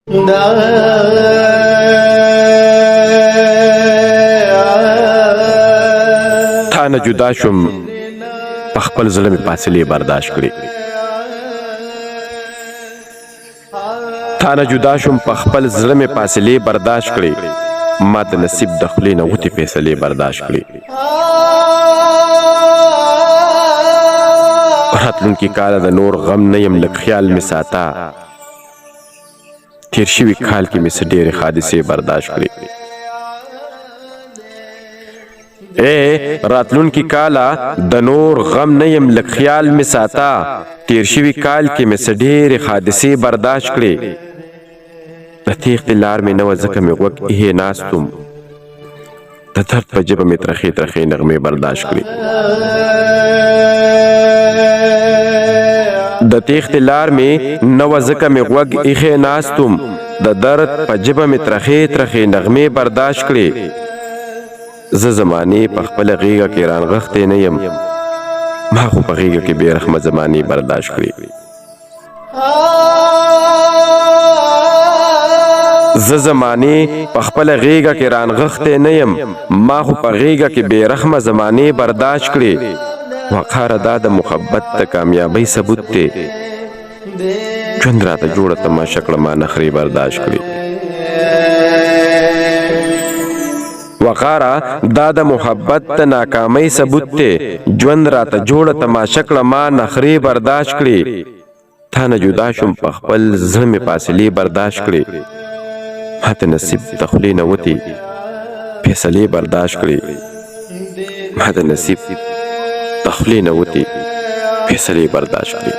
تا نه جدا شم په خپل زړه مې فاصلې برداشت کړې تا نه جدا شم په خپل زړه مې فاصلې برداشت کړې ما د نصیب د خولې نه غوټې فیصلې برداشت کړې راتلونکي کاله د نور غم نه یم لږ خیال مې ساته تیر شوي کال کې مې څه ډېرې حادثې برداشت کړې راتلونکي کاله د نور غم نه یم لږ خیال مې ساته تیر شوي کال کې مې څه ډېرې حادثې برداشت کړې د تېښتې لار مې نه وه ځکه مې غوږ ایښې ناست وم د درد په ژبه مې ترخې ترخې نغمې برداشت کړې د تېښتې لار مې نه وه ځکه مې غوږ ایښې ناست وم د درد په ژبه مې ترخې ترخې نغمې برداشت کړې زه زمانې په خپله غېږه کې رانغښتی نه یم ما خو په غېږه کې بې رحمه زمانې برداشت کړې زه زمانې په خپله غېږه کې رانغښتی نه یم ما خو په غېږه کې بې رحمه زمانې برداشت کړې وقاره دا د محبت د کامیابۍ ثبوت دی ژوند راته جوړه تماشه کړه ما نخرې برداشت کړې وقاره دا د محبت د ناکامۍ ثبوت دی ژوند راته جوړه تماشه کړه ما نخرې برداشت کړې تا نه جدا شم په خپل زړه مې فاصلې برداشت کړې ما د نصیب د خولې نه وتې فیصلې برداشت کړې ما د نصیب د خولې نه وتې فیصلې برداشت کړې